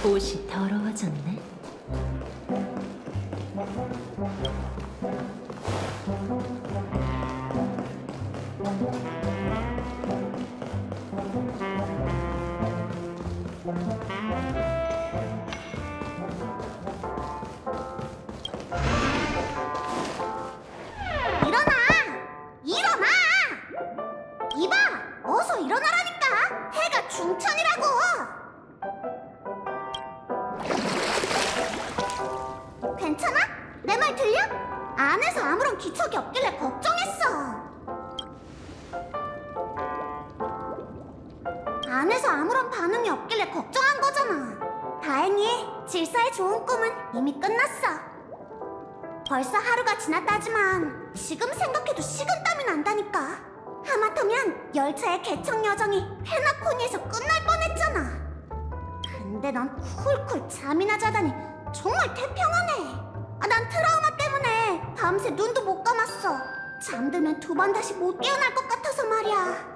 옷이 더러워졌네. 일어나! 일어나! 이봐! 어서 일어나라니까! 해가 중천이라고! 괜찮아? 내 말 들려? 안에서 아무런 기척이 없길래 걱정했어. 안에서 아무런 반응이 없길래 걱정한 거잖아. 다행히 질서의 좋은 꿈은 이미 끝났어. 벌써 하루가 지났다지만 지금 생각해도 식은땀이 난다니까. 하마터면 열차의 개척 여정이 페나코니에서 끝날 뻔했잖아. 근데 넌 쿨쿨 잠이나 자다니 정말 태평하네. 난 트라우마 때문에 밤새 눈도 못 감았어. 잠들면 두 번 다시 못 깨어날 것 같아서 말이야.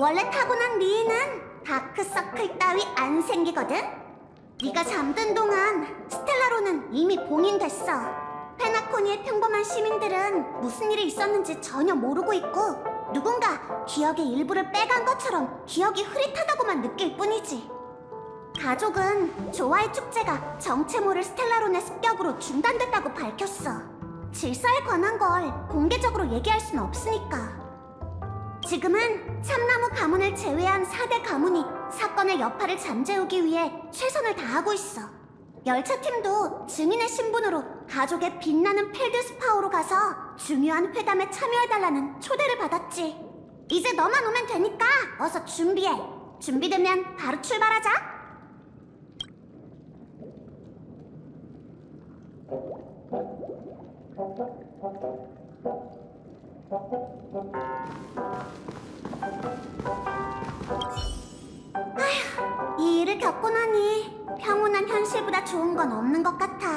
원래 타고난 미인은 다크서클 따위 안 생기거든? 네가 잠든 동안 스텔라로는 이미 봉인됐어. 페나코니의 평범한 시민들은 무슨 일이 있었는지 전혀 모르고 있고 누군가 기억의 일부를 빼간 것처럼 기억이 흐릿하다고만 느낄 뿐이지. 가족은 조화의 축제가 정체 모를 스텔라론의 습격으로 중단됐다고 밝혔어. 질서에 관한 걸 공개적으로 얘기할 순 없으니까. 지금은 참나무 가문을 제외한 4대 가문이 사건의 여파를 잠재우기 위해 최선을 다하고 있어. 열차팀도 증인의 신분으로 가족의 빛나는 필드스파우로 가서 중요한 회담에 참여해달라는 초대를 받았지. 이제 너만 오면 되니까 어서 준비해. 준비되면 바로 출발하자. 아휴, 이 일을 겪고 나니 평온한 현실보다 좋은 건 없는 것 같아.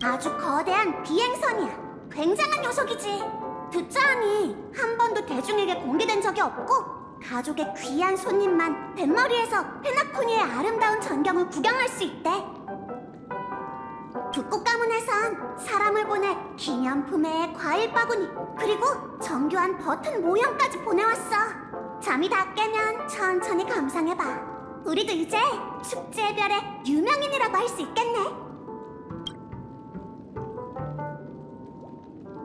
아주 거대한 비행선이야. 굉장한 녀석이지. 듣자 하니 한 번도 대중에게 공개된 적이 없고 가족의 귀한 손님만 뱃머리에서 페나코니의 아름다운 전경을 구경할 수 있대. 북극 가문에선 사람을 보내 기념품에 과일 바구니 그리고 정교한 버튼 모형까지 보내왔어. 잠이 다 깨면 천천히 감상해봐. 우리도 이제 축제의 별의 유명인이라고 할 수 있겠네.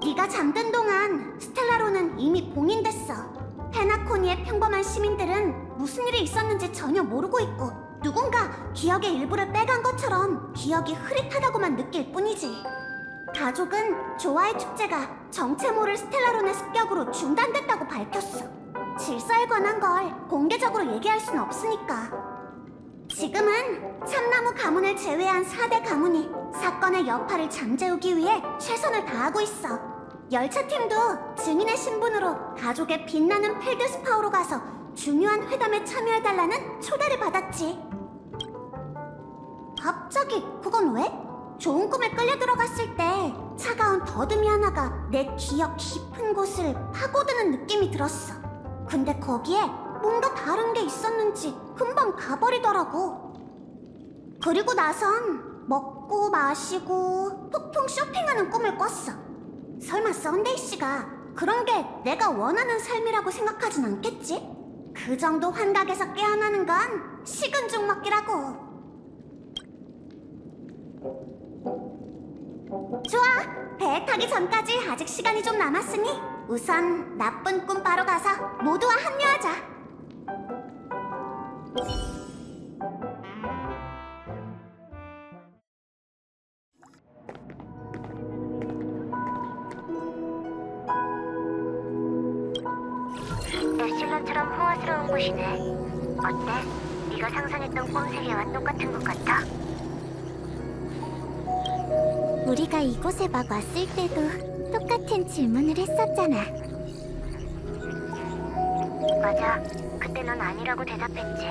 네가 잠든 동안 스텔라로는 이미 봉인됐어. 페나코니의 평범한 시민들은 무슨 일이 있었는지 전혀 모르고 있고 누군가 기억의 일부를 빼간 것처럼 기억이 흐릿하다고만 느낄 뿐이지. 가족은 조화의 축제가 정체 모를 스텔라론의 습격으로 중단됐다고 밝혔어. 질서에 관한 걸 공개적으로 얘기할 순 없으니까. 지금은 참나무 가문을 제외한 4대 가문이 사건의 여파를 잠재우기 위해 최선을 다하고 있어. 열차팀도 증인의 신분으로 가족의 빛나는 필드스파우로 가서 중요한 회담에 참여해달라는 초대를 받았지. 갑자기 그건 왜? 좋은 꿈에 끌려 들어갔을 때 차가운 더듬이 하나가 내 기억 깊은 곳을 파고드는 느낌이 들었어. 근데 거기에 뭔가 다른 게 있었는지 금방 가버리더라고. 그리고 나선 먹고 마시고 폭풍 쇼핑하는 꿈을 꿨어. 설마 썬데이 씨가 그런 게 내가 원하는 삶이라고 생각하진 않겠지? 그 정도 환각에서 깨어나는 건 식은 죽 먹기라고. 좋아, 배에 타기 전까지 아직 시간이 좀 남았으니 우선 나쁜 꿈 바로 가서 모두와 합류하자. 에실론처럼 호화스러운 곳이네. 어때? 네가 상상했던 꿈 세계와 똑같은 것 같아? 우리가 이곳에 막 왔을 때도 똑같은 질문을 했었잖아. 맞아. 그때 넌 아니라고 대답했지.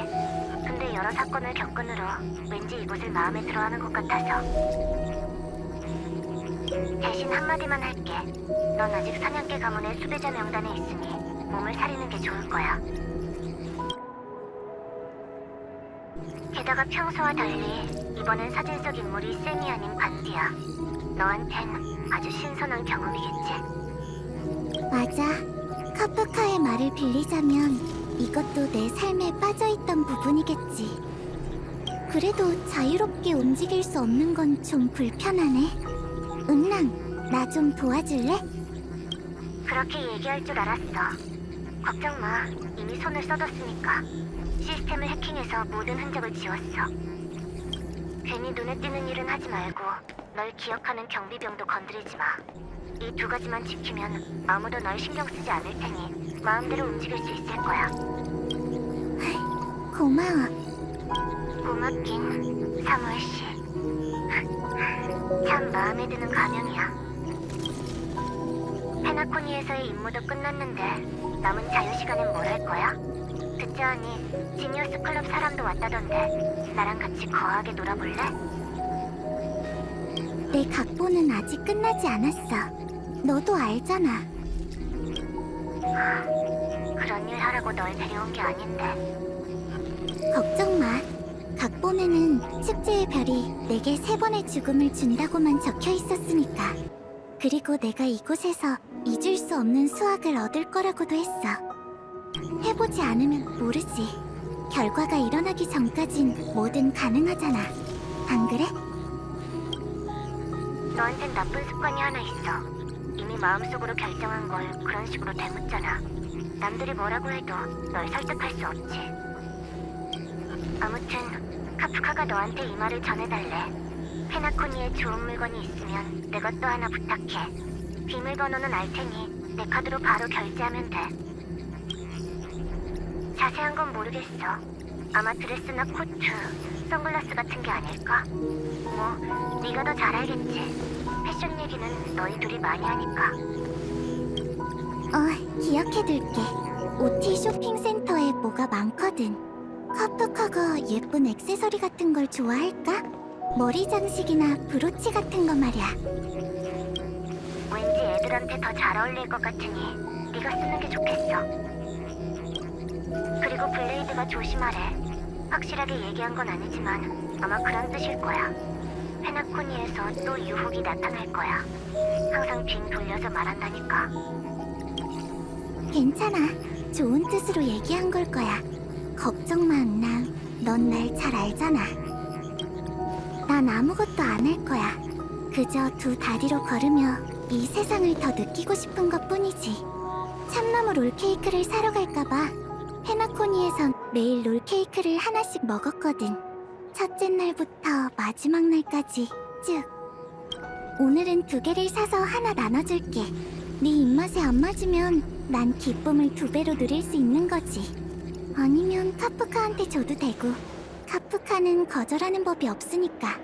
근데 여러 사건을 겪은 후로 왠지 이곳을 마음에 들어하는 것 같아서. 대신 한마디만 할게. 넌 아직 사냥개 가문의 수배자 명단에 있으니 몸을 사리는 게 좋을 거야. 게다가 평소와 달리 이번엔 사진 속 인물이 쌤이 아닌 반디야. 너한텐 아주 신선한 경험이겠지. 맞아. 카프카의 말을 빌리자면 이것도 내 삶에 빠져있던 부분이겠지. 그래도 자유롭게 움직일 수 없는 건 좀 불편하네. 은랑, 나 좀 도와줄래? 그렇게 얘기할 줄 알았어. 걱정 마. 이미 손을 써뒀으니까. 시스템을 해킹해서 모든 흔적을 지웠어. 괜히 눈에 띄는 일은 하지 말고 널 기억하는 경비병도 건드리지 마. 이 두 가지만 지키면 아무도 널 신경 쓰지 않을 테니 마음대로 움직일 수 있을 거야. 고마워. 고맙긴, 사무엘 씨. 참 마음에 드는 가명이야. 페나코니에서의 임무도 끝났는데 남은 자유 시간엔 뭘 할 거야? 듣자 하니 지니어스 클럽 사람도 왔다던데 나랑 같이 거하게 놀아볼래? 내 각본은 아직 끝나지 않았어. 너도 알잖아. 그런 일 하라고 널 데려온 게 아닌데. 걱정 마. 각본에는 축제의 별이 내게 3번의 죽음을 준다고만 적혀 있었으니까. 그리고 내가 이곳에서 잊을 수 없는 수확을 얻을 거라고도 했어. 해보지 않으면 모르지. 결과가 일어나기 전까진 뭐든 가능하잖아. 안 그래? 너한텐 나쁜 습관이 하나 있어. 이미 마음속으로 결정한 걸 그런 식으로 되묻잖아. 남들이 뭐라고 해도 널 설득할 수 없지. 아무튼 카프카가 너한테 이 말을 전해달래. 페나코니에 좋은 물건이 있으면 내 것도 하나 부탁해. 비밀번호는 알 테니 내 카드로 바로 결제하면 돼. 자세한 건 모르겠어. 아마 드레스나 코트, 선글라스 같은 게 아닐까? 뭐, 네가 더 잘 알겠지. 패션 얘기는 너희 둘이 많이 하니까. 기억해둘게. OT 쇼핑센터에 뭐가 많거든. 카프카가 예쁜 액세서리 같은 걸 좋아할까? 머리 장식이나 브로치 같은 거 말이야. 왠지 애들한테 더 잘 어울릴 것 같으니 네가 쓰는 게 좋겠어. 그리고 블레이드가 조심하래. 확실하게 얘기한 건 아니지만 아마 그런 뜻일 거야. 페나코니에서 또 유혹이 나타날 거야. 항상 빙 돌려서 말한다니까. 괜찮아. 좋은 뜻으로 얘기한 걸 거야. 걱정 마, 은랑. 넌 날 잘 알잖아. 난 아무것도 안 할 거야. 그저 두 다리로 걸으며 이 세상을 더 느끼고 싶은 것 뿐이지. 참나무 롤케이크를 사러 갈까봐 페나코니에선 매일 롤케이크를 하나씩 먹었거든. 첫째 날부터 마지막 날까지 쭉. 오늘은 2개를 사서 하나 나눠줄게. 네 입맛에 안 맞으면 난 기쁨을 2배로 누릴 수 있는 거지. 아니면 카프카한테 줘도 되고. 카프카는 거절하는 법이 없으니까.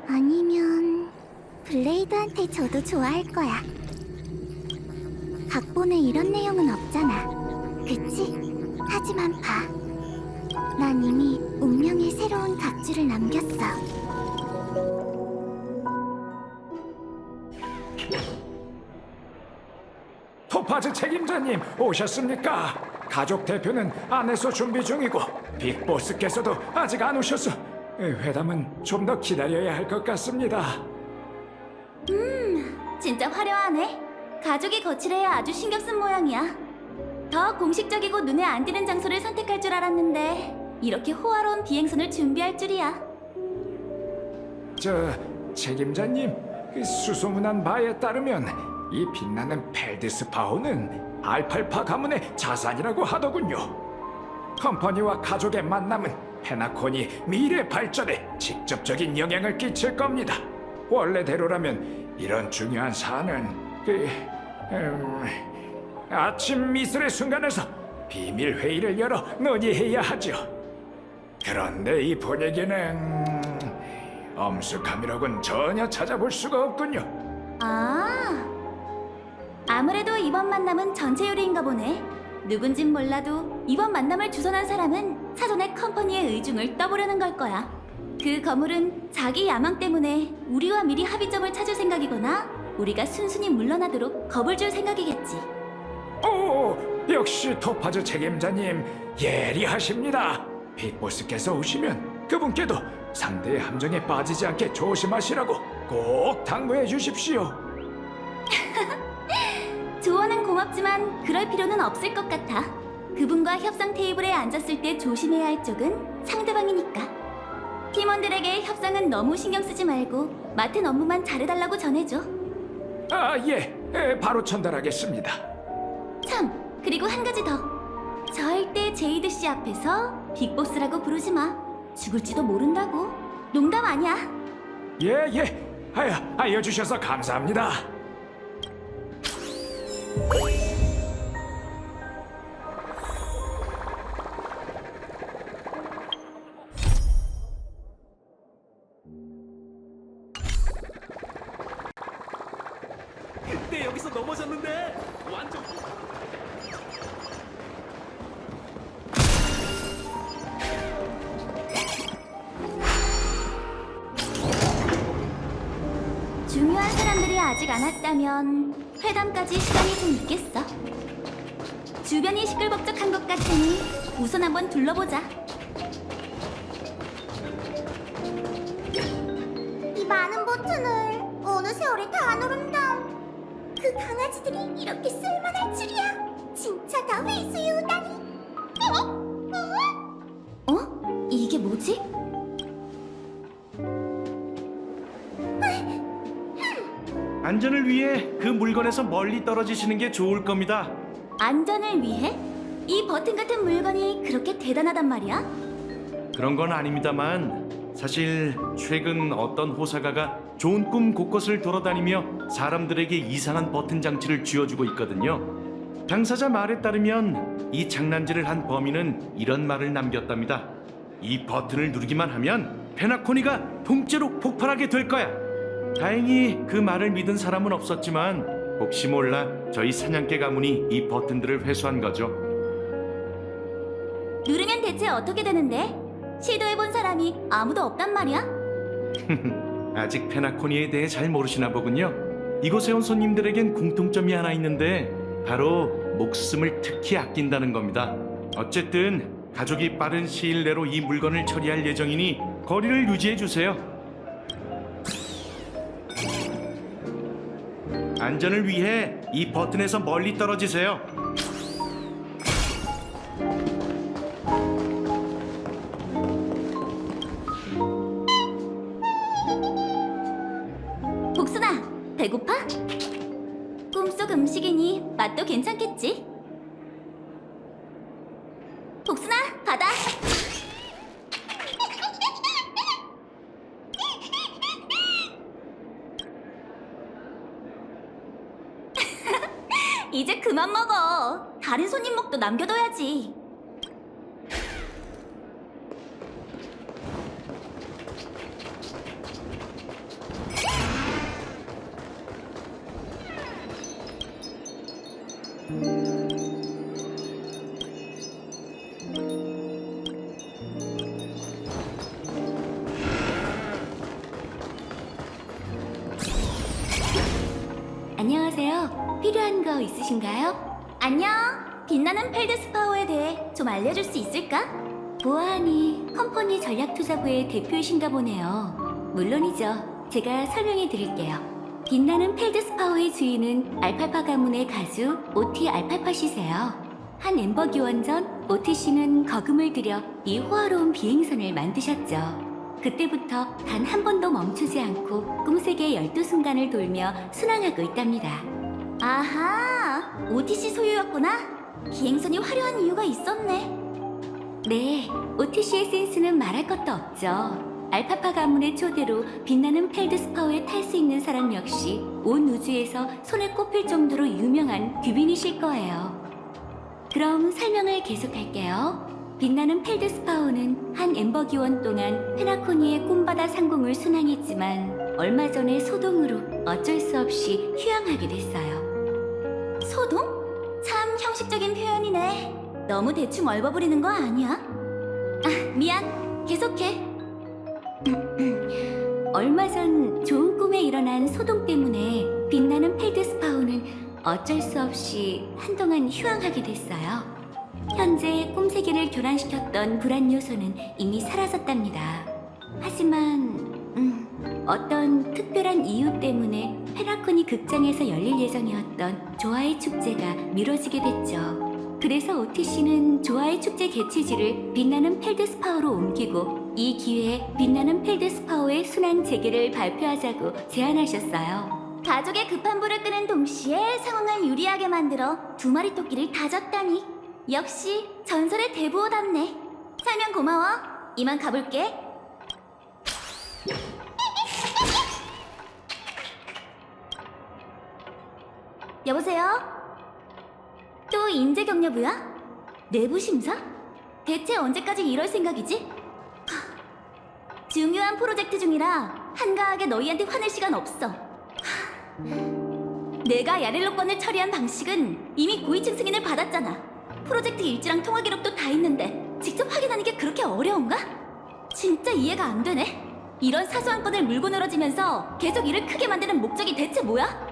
아니면 블레이드한테 줘도 좋아할 거야. 각본에 이런 내용은 없잖아. 그치? 하지만 봐. 난 이미 운명의 새로운 각주를 남겼어. 토파즈 책임자님 오셨습니까? 가족 대표는 안에서 준비 중이고 빅보스께서도 아직 안 오셔서 회담은 좀 더 기다려야 할 것 같습니다. 진짜 화려하네. 가족이 거칠해야 아주 신경 쓴 모양이야. 더 공식적이고 눈에 안 띄는 장소를 선택할 줄 알았는데 이렇게 호화로운 비행선을 준비할 줄이야. 저 책임자님, 그 수소문한 바에 따르면 이 빛나는 펠드스파호는 알팔파 가문의 자산이라고 하더군요. 컴퍼니와 가족의 만남은 페나코니 미래 발전에 직접적인 영향을 끼칠 겁니다. 원래대로라면 이런 중요한 사안은 아침 미술의 순간에서 비밀 회의를 열어 논의해야 하죠. 그런데 이 분위기는 엄숙함이라곤 전혀 찾아볼 수가 없군요. 아무래도 이번 만남은 전체 요리인가 보네. 누군진 몰라도 이번 만남을 주선한 사람은 사전에 컴퍼니의 의중을 떠보려는 걸 거야. 그 거물은 자기 야망 때문에 우리와 미리 합의점을 찾을 생각이거나 우리가 순순히 물러나도록 겁을 줄 생각이겠지. 역시 토파즈 책임자님 예리하십니다. 빅보스께서 오시면 그분께도 상대의 함정에 빠지지 않게 조심하시라고 꼭 당부해 주십시오. 조언은 고맙지만 그럴 필요는 없을 것 같아. 그분과 협상 테이블에 앉았을 때 조심해야 할 쪽은 상대방이니까. 팀원들에게 협상은 너무 신경 쓰지 말고 맡은 업무만 잘해달라고 전해줘. 바로 전달하겠습니다. 참, 그리고 한 가지 더. 절대 제이드 씨 앞에서 빅보스라고 부르지 마. 죽을지도 모른다고. 농담 아니야. 알려주셔서 감사합니다. 그때 여기서 넘어졌는데 완전 중요한 사람들이 아직 안 왔다면 회담까지 시간이 좀 있겠어. 주변이 시끌벅적한 것 같으니 우선 한번 둘러보자. 이 많은 버튼을 어느 세월에 다 누른다. 그 강아지들이 이렇게 쓸만할 줄이야. 진짜 다 회수유다니. 어? 이게 뭐지? 안전을 위해 그 물건에서 멀리 떨어지시는 게 좋을 겁니다. 안전을 위해? 이 버튼 같은 물건이 그렇게 대단하단 말이야? 그런 건 아닙니다만 사실 최근 어떤 호사가가 좋은 꿈 곳곳을 돌아다니며 사람들에게 이상한 버튼 장치를 쥐어주고 있거든요. 당사자 말에 따르면 이 장난질을 한 범인은 이런 말을 남겼답니다. 이 버튼을 누르기만 하면 페나코니가 통째로 폭발하게 될 거야. 다행히 그 말을 믿은 사람은 없었지만 혹시 몰라 저희 사냥개 가문이 이 버튼들을 회수한 거죠. 누르면 대체 어떻게 되는데? 시도해본 사람이 아무도 없단 말이야? 아직 페나코니에 대해 잘 모르시나 보군요. 이곳에 온 손님들에겐 공통점이 하나 있는데 바로 목숨을 특히 아낀다는 겁니다. 어쨌든 가족이 빠른 시일 내로 이 물건을 처리할 예정이니 거리를 유지해 주세요. 안전을 위해 이 버튼에서 멀리 떨어지세요. 복순아, 배고파? 꿈속 음식이니 맛도 괜찮겠지? 복순아, 받아! 이제 그만 먹어. 다른 손님 먹도 남겨둬야지. 안녕하세요. 필요한 거 있으신가요? 안녕. 빛나는 펠드스파워에 대해 좀 알려줄 수 있을까? 보아하니 컴퍼니 전략투자부의 대표이신가 보네요. 물론이죠. 제가 설명해 드릴게요. 빛나는 펠드스파워의 주인은 알팔파 가문의 가수 오티 알팔파시세요. 한 엠버 교원 전 오티 씨는 거금을 들여 이 호화로운 비행선을 만드셨죠. 그때부터 단 한 번도 멈추지 않고 꿈세계 12순간을 돌며 순항하고 있답니다. 아하, OTC 소유였구나. 비행선이 화려한 이유가 있었네. 네, OTC의 센스는 말할 것도 없죠. 알파파 가문의 초대로 빛나는 펠드스파워에 탈 수 있는 사람 역시 온 우주에서 손에 꼽힐 정도로 유명한 귀빈이실 거예요. 그럼 설명을 계속할게요. 빛나는 펠드스파워는 한 엠버 기원 동안 페나코니의 꿈바다 상공을 순항했지만 얼마 전에 소동으로 어쩔 수 없이 휴양하게 됐어요. 소동? 참 형식적인 표현이네. 너무 대충 얼버무리는 거 아니야? 아, 미안. 계속해. 얼마 전 좋은 꿈에 일어난 소동 때문에 빛나는 펠드스파워는 어쩔 수 없이 한동안 휴양하게 됐어요. 현재 꿈세계를 교란시켰던 불안 요소는 이미 사라졌답니다. 하지만 어떤 특별한 이유 때문에 페나코니 극장에서 열릴 예정이었던 조아의 축제가 미뤄지게 됐죠. 그래서 오티씨는 조아의 축제 개최지를 빛나는 펠드스파워로 옮기고 이 기회에 빛나는 펠드스파워의 순환 재개를 발표하자고 제안하셨어요. 가족의 급한 불을 끄는 동시에 상황을 유리하게 만들어 두 마리 토끼를 다졌다니 역시 전설의 대부호답네. 설명 고마워. 이만 가볼게. 여보세요? 또 인재격려부야? 내부 심사? 대체 언제까지 이럴 생각이지? 중요한 프로젝트 중이라 한가하게 너희한테 화낼 시간 없어. 내가 야렐로 건을 처리한 방식은 이미 고위층 승인을 받았잖아. 프로젝트 일지랑 통화 기록도 다 있는데 직접 확인하는 게 그렇게 어려운가? 진짜 이해가 안 되네. 이런 사소한 건을 물고 늘어지면서 계속 일을 크게 만드는 목적이 대체 뭐야?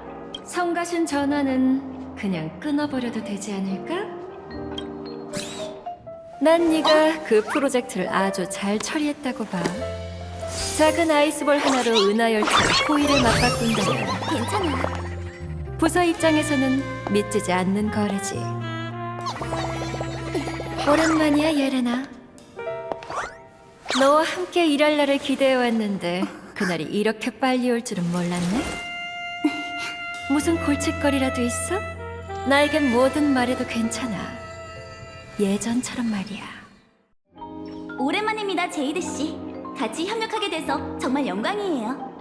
성가신 전화는 그냥 끊어버려도 되지 않을까? 난 네가 그 프로젝트를 아주 잘 처리했다고 봐. 작은 아이스볼 하나로 은하열차 호의를 맞바꾼다면 괜찮아. 부서 입장에서는 믿지지 않는 거래지. 오랜만이야, 예레나. 너와 함께 일할 날을 기대해왔는데 그날이 이렇게 빨리 올 줄은 몰랐네. 무슨 골칫거리라도 있어? 나에겐 뭐든 말해도 괜찮아. 예전처럼 말이야. 오랜만입니다, 제이드 씨. 같이 협력하게 돼서 정말 영광이에요.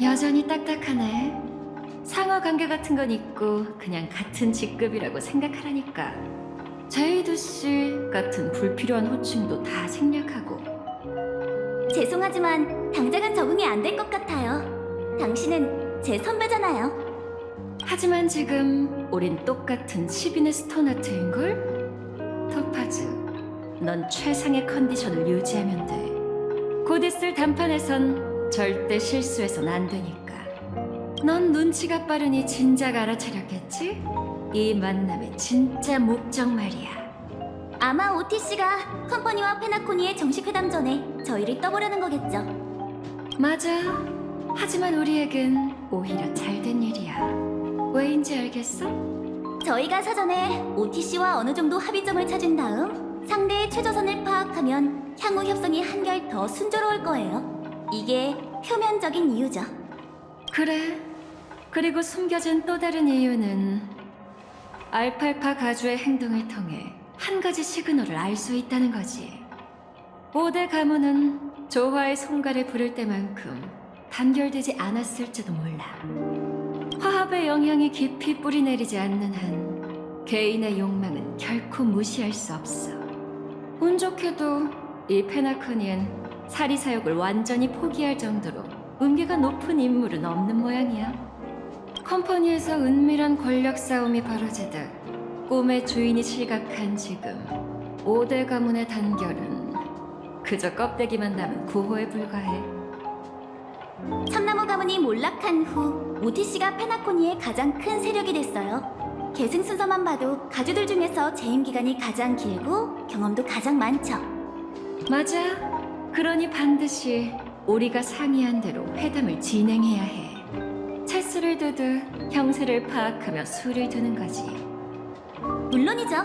여전히 딱딱하네. 상하 관계 같은 건 있고 그냥 같은 직급이라고 생각하라니까. 제이드 씨 같은 불필요한 호칭도 다 생략하고. 죄송하지만 당장은 적응이 안 될 것 같아요. 당신은 제 선배잖아요. 하지만 지금 우린 똑같은 10인의 스토나트인걸? 토파즈, 넌 최상의 컨디션을 유지하면 돼. 곧 있을 단판에선 절대 실수해선 안 되니까. 넌 눈치가 빠르니 진작 알아차렸겠지? 이 만남의 진짜 목적 말이야. 아마 오티씨가 컴퍼니와 페나코니의 정식 회담 전에 저희를 떠보려는 거겠죠. 맞아. 하지만 우리에겐 오히려 잘된 일이야. 왜인지 알겠어? 저희가 사전에 오티씨와 어느 정도 합의점을 찾은 다음 상대의 최저선을 파악하면 향후 협상이 한결 더 순조로울 거예요. 이게 표면적인 이유죠. 그래. 그리고 숨겨진 또 다른 이유는 알팔파 가주의 행동을 통해 한 가지 시그널을 알 수 있다는 거지. 5대 가문은 조화의 손가를 부를 때만큼 단결되지 않았을지도 몰라. 화합의 영향이 깊이 뿌리내리지 않는 한 개인의 욕망은 결코 무시할 수 없어. 운 좋게도 이 페나코니엔 사리사욕을 완전히 포기할 정도로 음기가 높은 인물은 없는 모양이야. 컴퍼니에서 은밀한 권력 싸움이 벌어지듯 꿈의 주인이 실각한 지금 5대 가문의 단결은 그저 껍데기만 남은 구호에 불과해. 참나무 가문이 몰락한 후 오티씨가 페나코니의 가장 큰 세력이 됐어요. 계승 순서만 봐도 가주들 중에서 재임 기간이 가장 길고 경험도 가장 많죠. 맞아. 그러니 반드시 우리가 상의한 대로 회담을 진행해야 해. 체스를 두듯 형세를 파악하며 수를 두는 거지. 물론이죠.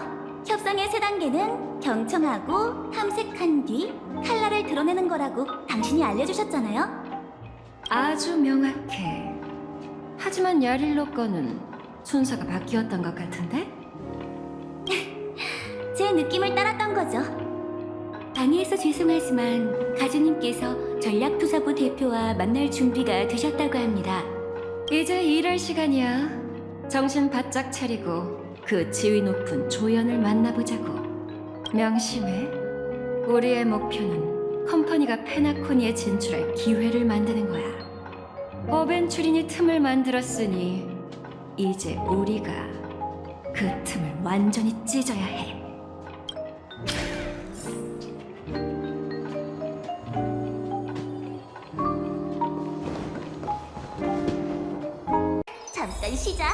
협상의 세 단계는 경청하고 탐색한 뒤 칼날을 드러내는 거라고 당신이 알려주셨잖아요. 아주 명확해. 하지만 야릴로 거는 순서가 바뀌었던 것 같은데? 제 느낌을 따랐던 거죠. 방해해서 죄송하지만 가주님께서 전략투사부 대표와 만날 준비가 되셨다고 합니다. 이제 일할 시간이야. 정신 바짝 차리고 그 지위 높은 조연을 만나보자고. 명심해. 우리의 목표는 컴퍼니가 페나코니에 진출할 기회를 만드는 거야. 어벤츄린이 틈을 만들었으니 이제 우리가 그 틈을 완전히 찢어야 해. 잠깐 쉬자.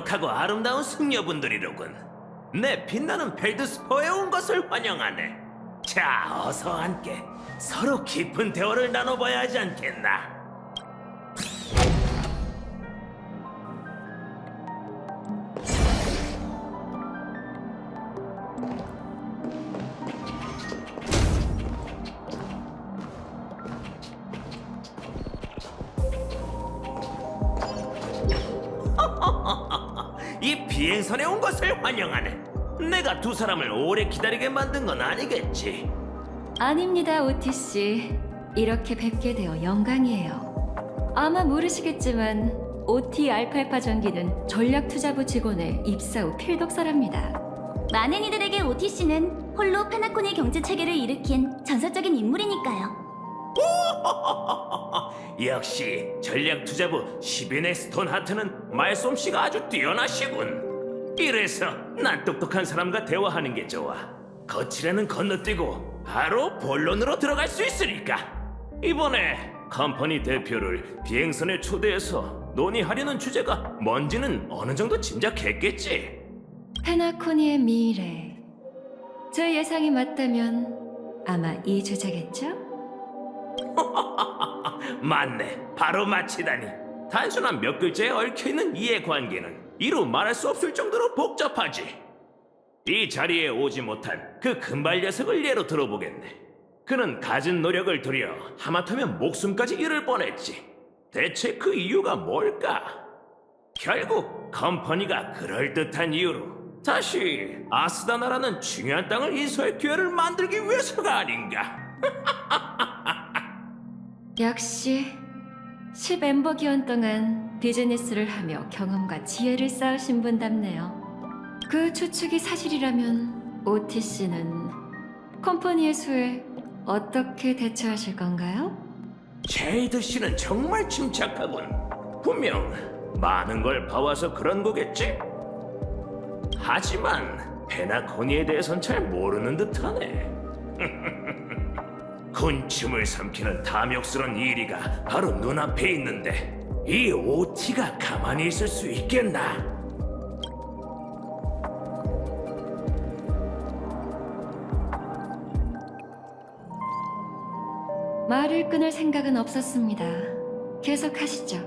거룩하고 아름다운 승려분들이로군. 내 빛나는 벨드스퍼에 온 것을 환영하네. 자, 어서 함께 서로 깊은 대화를 나눠봐야 하지 않겠나? 이 비행선에 온 것을 환영하네. 내가 두 사람을 오래 기다리게 만든 건 아니겠지? 아닙니다, 오티 씨. 이렇게 뵙게 되어 영광이에요. 아마 모르시겠지만 오티 알팔파 전기는 전략투자부 직원의 입사 후 필독서랍니다. 많은 이들에게 OTC는 홀로 페나코니 경제 체계를 일으킨 전설적인 인물이니까요. 역시 전략투자부 시빈의 스톤하트는 말솜씨가 아주 뛰어나시군. 이래서 난 똑똑한 사람과 대화하는 게 좋아. 거칠에는 건너뛰고 바로 본론으로 들어갈 수 있으니까. 이번에 컴퍼니 대표를 비행선에 초대해서 논의하려는 주제가 뭔지는 어느 정도 짐작했겠지? 페나코니의 미래. 제 예상이 맞다면 아마 이 주제겠죠? 맞네. 바로 마치다니. 단순한 몇 글자에 얽혀있는 이해관계는 이루 말할 수 없을 정도로 복잡하지. 이 자리에 오지 못한 그 금발 녀석을 예로 들어보겠네. 그는 갖은 노력을 들여 하마터면 목숨까지 잃을 뻔했지. 대체 그 이유가 뭘까? 결국 컴퍼니가 그럴듯한 이유로 다시 아스다나라는 중요한 땅을 인수할 기회를 만들기 위해서가 아닌가. 역시 10엠버 기원 동안 비즈니스를 하며 경험과 지혜를 쌓으신 분답네요. 그 추측이 사실이라면 OTC는 컴퍼니의 수에 어떻게 대처하실 건가요? 제이드 씨는 정말 침착하군. 분명 많은 걸 봐와서 그런 거겠지? 하지만 페나코니에 대해선 잘 모르는 듯하네. 군침을 삼키는 탐욕스런 이리가 바로 눈앞에 있는데 이 OT가 가만히 있을 수 있겠나? 말을 끊을 생각은 없었습니다. 계속하시죠.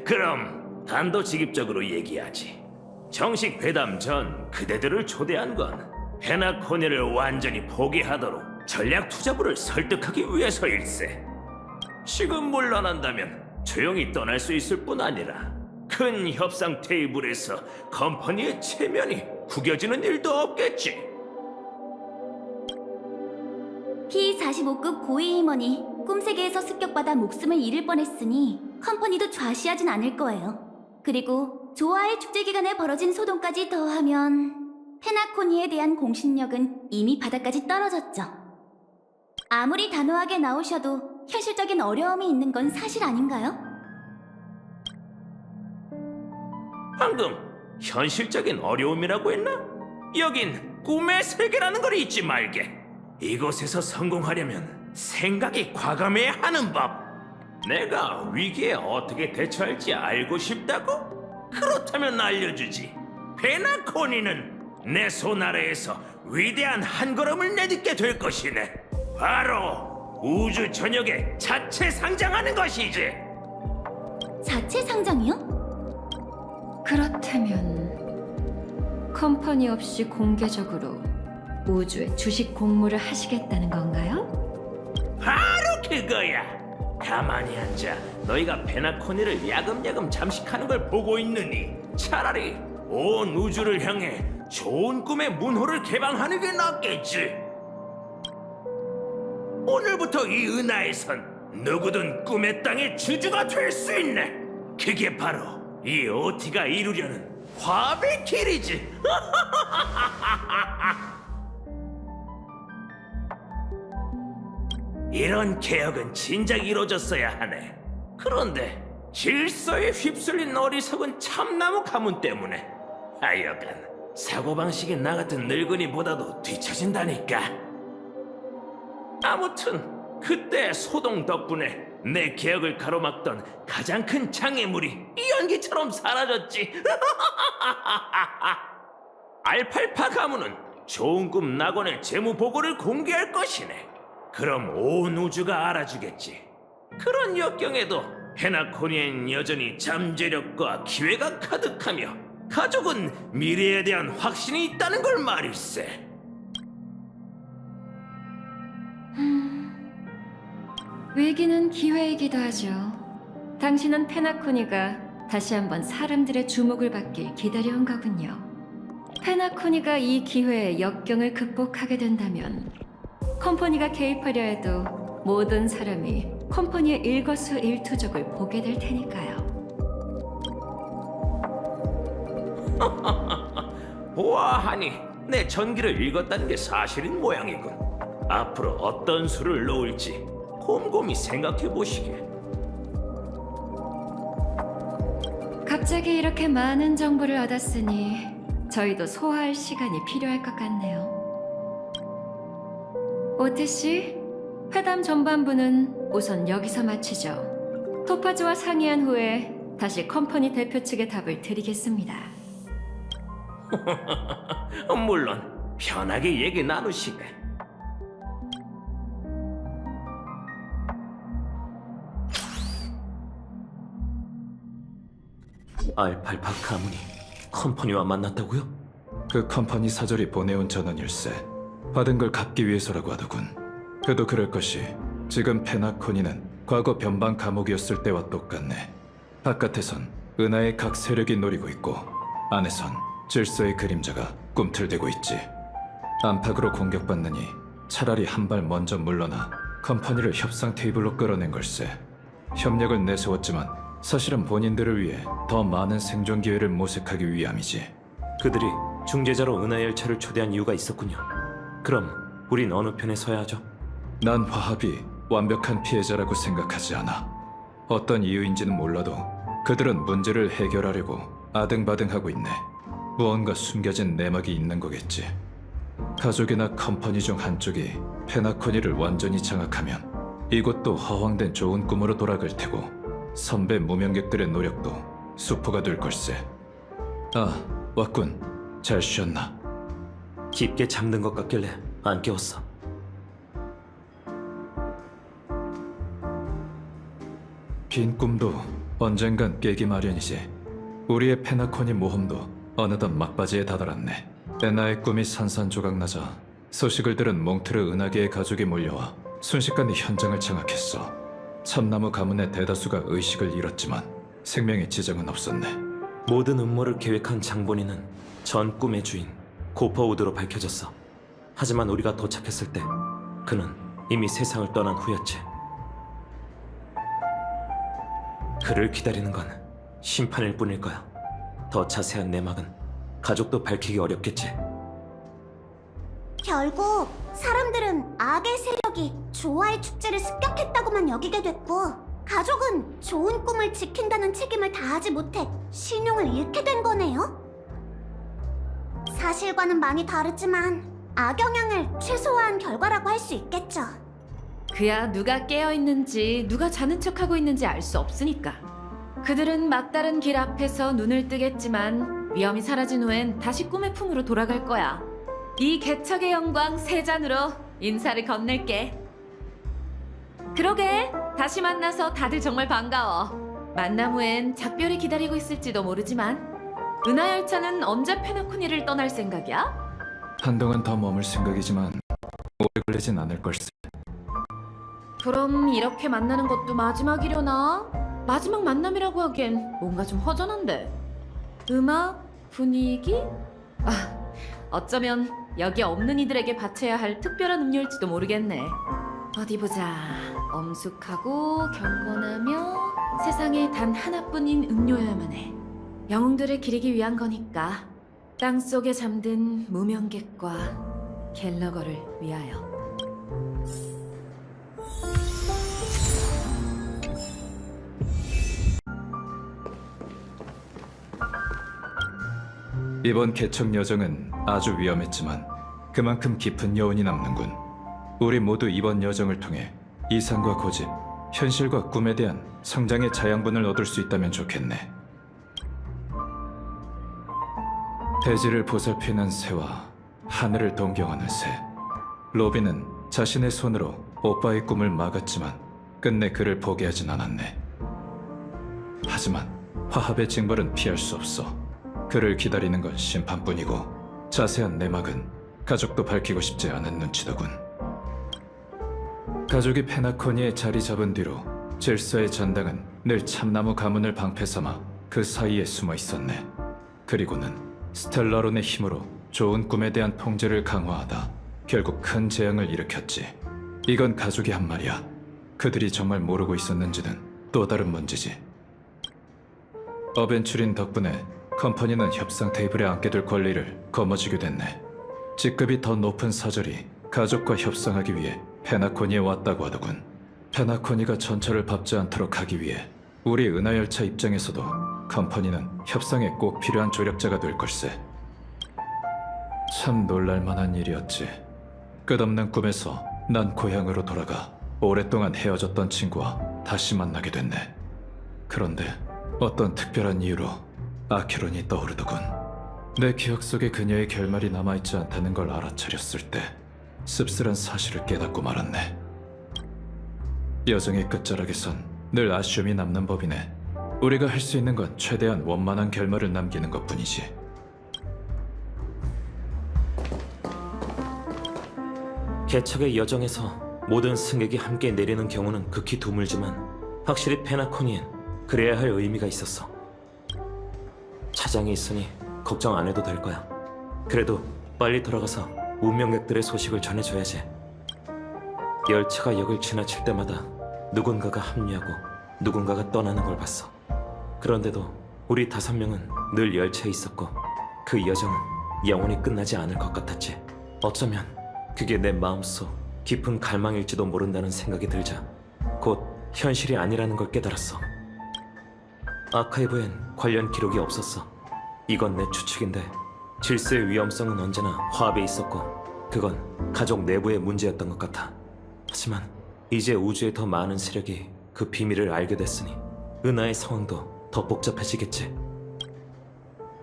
그럼 단도직입적으로 얘기하지. 정식 회담 전 그대들을 초대한 건 페나코니를 완전히 포기하도록 전략 투자부를 설득하기 위해서일세. 지금 물러난다면 조용히 떠날 수 있을 뿐 아니라 큰 협상 테이블에서 컴퍼니의 체면이 구겨지는 일도 없겠지. P45급 고위 임원이 꿈세계에서 습격받아 목숨을 잃을 뻔했으니 컴퍼니도 좌시하진 않을 거예요. 그리고 조아의 축제 기간에 벌어진 소동까지 더하면 페나코니에 대한 공신력은 이미 바닥까지 떨어졌죠. 아무리 단호하게 나오셔도 현실적인 어려움이 있는 건 사실 아닌가요? 방금 현실적인 어려움이라고 했나? 여긴 꿈의 세계라는 걸 잊지 말게. 이곳에서 성공하려면 생각이 과감해야 하는 법. 내가 위기에 어떻게 대처할지 알고 싶다고? 그렇다면 알려주지. 페나코니는 내 손 아래에서 위대한 한 걸음을 내딛게 될 것이네. 바로 우주 전역에 자체 상장하는 것이지. 자체 상장이요? 그렇다면 컴퍼니 없이 공개적으로 우주에 주식 공모를 하시겠다는 건가요? 바로 그거야. 가만히 앉아 너희가 페나코니를 야금야금 잠식하는 걸 보고 있느니 차라리 온 우주를 향해 좋은 꿈의 문호를 개방하는 게 낫겠지. 오늘부터 이 은하에선 누구든 꿈의 땅의 주주가 될 수 있네. 그게 바로 이 OT가 이루려는 화합의 길이지. 이런 개혁은 진작 이루어졌어야 하네. 그런데 질서에 휩쓸린 어리석은 참나무 가문 때문에 하여간 사고방식이 나 같은 늙은이보다도 뒤처진다니까. 아무튼 그때 소동 덕분에 내 계획을 가로막던 가장 큰 장애물이 이 연기처럼 사라졌지. 알팔파 가문은 좋은 꿈 낙원의 재무 보고를 공개할 것이네. 그럼 온 우주가 알아주겠지. 그런 역경에도 페나코니엔 여전히 잠재력과 기회가 가득하며 가족은 미래에 대한 확신이 있다는 걸 말일세. 위기는 기회이기도 하죠. 당신은 페나코니가 다시 한번 사람들의 주목을 받길 기다려온 거군요. 페나코니가 이 기회에 역경을 극복하게 된다면 컴퍼니가 개입하려 해도 모든 사람이 컴퍼니의 일거수일투족을 보게 될 테니까요. 보아하니 내 전기를 읽었다는 게 사실인 모양이군. 앞으로 어떤 수를 놓을지 곰곰이 생각해 보시게. 갑자기 이렇게 많은 정보를 얻었으니 저희도 소화할 시간이 필요할 것 같네요. 오트 씨, 회담 전반부는 우선 여기서 마치죠. 토파즈와 상의한 후에 다시 컴퍼니 대표 측의 답을 드리겠습니다. 물론 편하게 얘기 나누시게. 알팔파 가문이 컴퍼니와 만났다고요? 그 컴퍼니 사절이 보내온 전원일세. 받은 걸 갚기 위해서라고 하더군. 그도 그럴 것이 지금 페나코니는 과거 변방 감옥이었을 때와 똑같네. 바깥에선 은하의 각 세력이 노리고 있고 안에선 질서의 그림자가 꿈틀대고 있지. 안팎으로 공격받느니 차라리 한 발 먼저 물러나 컴퍼니를 협상 테이블로 끌어낸 걸세. 협력을 내세웠지만 사실은 본인들을 위해 더 많은 생존 기회를 모색하기 위함이지. 그들이 중재자로 은하열차를 초대한 이유가 있었군요. 그럼 우린 어느 편에 서야 하죠? 난 화합이 완벽한 피해자라고 생각하지 않아. 어떤 이유인지는 몰라도 그들은 문제를 해결하려고 아등바등하고 있네. 무언가 숨겨진 내막이 있는 거겠지. 가족이나 컴퍼니 중 한쪽이 페나코니를 완전히 장악하면 이곳도 허황된 좋은 꿈으로 돌아갈 테고 선배 무명객들의 노력도 수포가 될 걸세. 아, 왔군. 잘 쉬었나? 깊게 잠든 것 같길래 안 깨웠어. 빈 꿈도 언젠간 깨기 마련이지. 우리의 페나코니 모험도 어느덧 막바지에 다다랐네. 에나의 꿈이 산산조각나자 소식을 들은 몽트르 은하계의 가족이 몰려와 순식간에 현장을 장악했어. 참나무 가문의 대다수가 의식을 잃었지만 생명의 지장은 없었네. 모든 음모를 계획한 장본인은 전 꿈의 주인 고퍼우드로 밝혀졌어. 하지만 우리가 도착했을 때 그는 이미 세상을 떠난 후였지. 그를 기다리는 건 심판일 뿐일 거야. 더 자세한 내막은 가족도 밝히기 어렵겠지. 결국 사람들은 악의 세력이 조화의 축제를 습격했다고만 여기게 됐고 가족은 좋은 꿈을 지킨다는 책임을 다하지 못해 신용을 잃게 된 거네요. 사실과는 많이 다르지만 악영향을 최소화한 결과라고 할 수 있겠죠. 그야 누가 깨어있는지 누가 자는 척하고 있는지 알 수 없으니까. 그들은 막다른 길 앞에서 눈을 뜨겠지만 위험이 사라진 후엔 다시 꿈의 품으로 돌아갈 거야. 이 개척의 영광 세 잔으로 인사를 건넬게. 그러게, 다시 만나서 다들 정말 반가워. 만남 후엔 작별이 기다리고 있을지도 모르지만 은하열차는 언제 페나코니를 떠날 생각이야? 한동안 더 머물 생각이지만 오래 걸리진 않을 걸세. 그럼 이렇게 만나는 것도 마지막이려나? 마지막 만남이라고 하기엔 뭔가 좀 허전한데. 음악? 분위기? 아, 어쩌면 여기 없는 이들에게 바쳐야 할 특별한 음료일지도 모르겠네. 어디 보자. 엄숙하고 경건하며 세상에 단 하나뿐인 음료여야만 해. 영웅들을 기리기 위한 거니까. 땅속에 잠든 무명객과 갤러거를 위하여. 이번 개척 여정은 아주 위험했지만 그만큼 깊은 여운이 남는군. 우리 모두 이번 여정을 통해 이상과 고집, 현실과 꿈에 대한 성장의 자양분을 얻을 수 있다면 좋겠네. 대지를 보살피는 새와 하늘을 동경하는 새. 로비는 자신의 손으로 오빠의 꿈을 막았지만 끝내 그를 포기하진 않았네. 하지만 화합의 징벌은 피할 수 없어. 그를 기다리는 건 심판뿐이고 자세한 내막은 가족도 밝히고 싶지 않은 눈치더군. 가족이 페나코니에 자리 잡은 뒤로 질서의 전당은 늘 참나무 가문을 방패 삼아 그 사이에 숨어 있었네. 그리고는 스텔라론의 힘으로 좋은 꿈에 대한 통제를 강화하다 결국 큰 재앙을 일으켰지. 이건 가족이 한 말이야. 그들이 정말 모르고 있었는지는 또 다른 문제지. 어벤츄린 덕분에 컴퍼니는 협상 테이블에 앉게 될 권리를 거머쥐게 됐네. 직급이 더 높은 사절이 가족과 협상하기 위해 페나코니에 왔다고 하더군. 페나코니가 전철을 밟지 않도록 하기 위해 우리 은하열차 입장에서도 컴퍼니는 협상에 꼭 필요한 조력자가 될 걸세. 참 놀랄만한 일이었지. 끝없는 꿈에서 난 고향으로 돌아가 오랫동안 헤어졌던 친구와 다시 만나게 됐네. 그런데 어떤 특별한 이유로 아케론이 떠오르더군. 내 기억 속에 그녀의 결말이 남아있지 않다는 걸 알아차렸을 때 씁쓸한 사실을 깨닫고 말았네. 여정의 끝자락에선 늘 아쉬움이 남는 법이네. 우리가 할 수 있는 건 최대한 원만한 결말을 남기는 것뿐이지. 개척의 여정에서 모든 승객이 함께 내리는 경우는 극히 드물지만 확실히 페나코니엔 그래야 할 의미가 있었어. 차장이 있으니 걱정 안 해도 될 거야. 그래도 빨리 돌아가서 운명객들의 소식을 전해줘야지. 열차가 역을 지나칠 때마다 누군가가 합류하고 누군가가 떠나는 걸 봤어. 그런데도 우리 5명은 늘 열차에 있었고 그 여정은 영원히 끝나지 않을 것 같았지. 어쩌면 그게 내 마음속 깊은 갈망일지도 모른다는 생각이 들자 곧 현실이 아니라는 걸 깨달았어. 아카이브엔 관련 기록이 없었어. 이건 내 추측인데 질서의 위험성은 언제나 화합에 있었고 그건 가족 내부의 문제였던 것 같아. 하지만 이제 우주에 더 많은 세력이 그 비밀을 알게 됐으니 은하의 상황도 더 복잡해지겠지.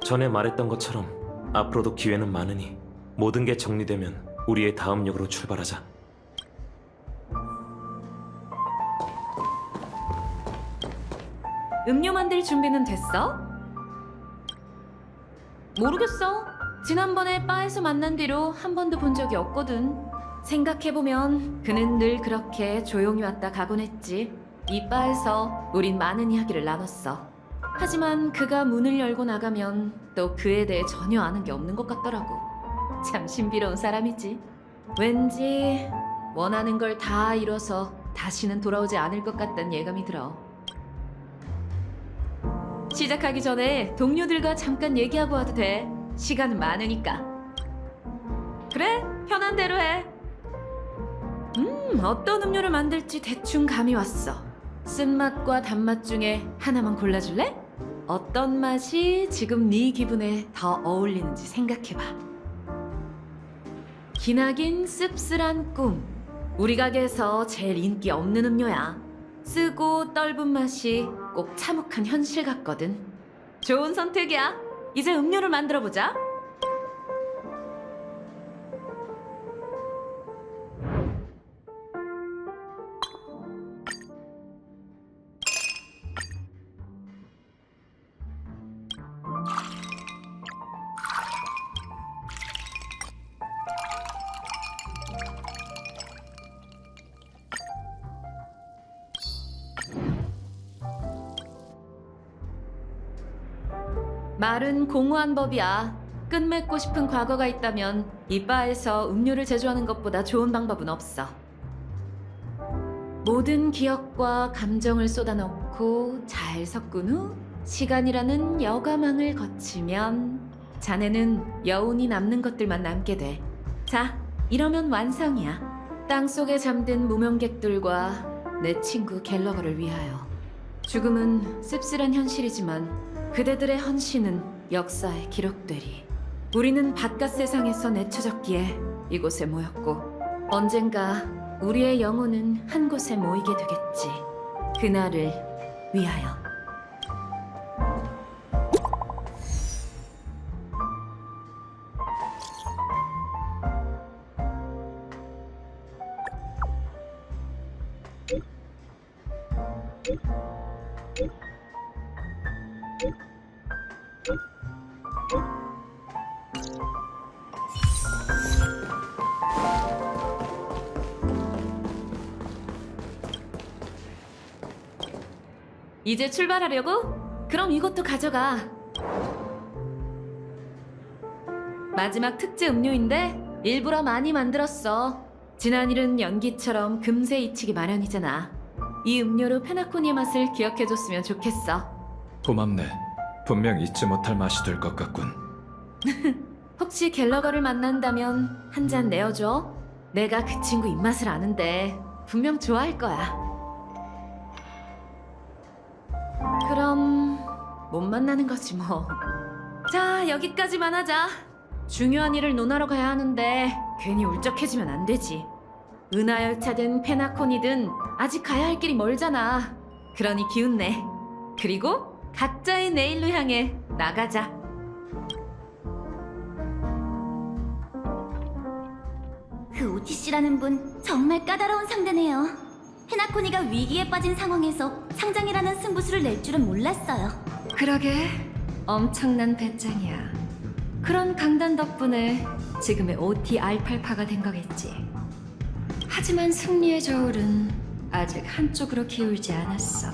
전에 말했던 것처럼 앞으로도 기회는 많으니 모든 게 정리되면 우리의 다음 역으로 출발하자. 음료 만들 준비는 됐어? 모르겠어. 지난번에 바에서 만난 뒤로 한 번도 본 적이 없거든. 생각해보면 그는 늘 그렇게 조용히 왔다 가곤 했지. 이 바에서 우린 많은 이야기를 나눴어. 하지만 그가 문을 열고 나가면 또 그에 대해 전혀 아는 게 없는 것 같더라고. 참 신비로운 사람이지. 왠지 원하는 걸 다 이뤄서 다시는 돌아오지 않을 것 같다는 예감이 들어. 시작하기 전에 동료들과 잠깐 얘기하고 와도 돼. 시간은 많으니까. 그래, 편한 대로 해. 어떤 음료를 만들지 대충 감이 왔어. 쓴맛과 단맛 중에 하나만 골라줄래? 어떤 맛이 지금 네 기분에 더 어울리는지 생각해봐. 기나긴 씁쓸한 꿈. 우리 가게에서 제일 인기 없는 음료야. 쓰고 떫은 맛이 꼭 참혹한 현실 같거든. 좋은 선택이야. 이제 음료를 만들어보자. 말은 공허한 법이야. 끝맺고 싶은 과거가 있다면 이 바에서 음료를 제조하는 것보다 좋은 방법은 없어. 모든 기억과 감정을 쏟아넣고 잘 섞은 후 시간이라는 여가망을 거치면 자네는 여운이 남는 것들만 남게 돼. 자, 이러면 완성이야. 땅속에 잠든 무명객들과 내 친구 갤러거를 위하여. 죽음은 씁쓸한 현실이지만 그대들의 헌신은 역사에 기록되리. 우리는 바깥 세상에서 내쳐졌기에 이곳에 모였고 언젠가 우리의 영혼은 한 곳에 모이게 되겠지. 그날을 위하여. 이제 출발하려고? 그럼 이것도 가져가. 마지막 특제 음료인데 일부러 많이 만들었어. 지난 일은 연기처럼 금세 잊히기 마련이잖아. 이 음료로 페나코니의 맛을 기억해줬으면 좋겠어. 고맙네. 분명 잊지 못할 맛이 될 것 같군. 혹시 갤러거를 만난다면 한 잔 내어줘. 내가 그 친구 입맛을 아는데 분명 좋아할 거야. 그럼 못 만나는 거지 뭐. 자, 여기까지만 하자. 중요한 일을 논하러 가야 하는데 괜히 울적해지면 안 되지. 은하열차든 페나콘이든 아직 가야 할 길이 멀잖아. 그러니 기운내. 그리고 각자의 내일로 향해 나가자. 그 오티씨라는 분 정말 까다로운 상대네요. 페나코니가 위기에 빠진 상황에서 상장이라는 승부수를 낼 줄은 몰랐어요. 그러게, 엄청난 배짱이야. 그런 강단 덕분에 지금의 OT 알팔파가 된 거겠지. 하지만 승리의 저울은 아직 한쪽으로 기울지 않았어.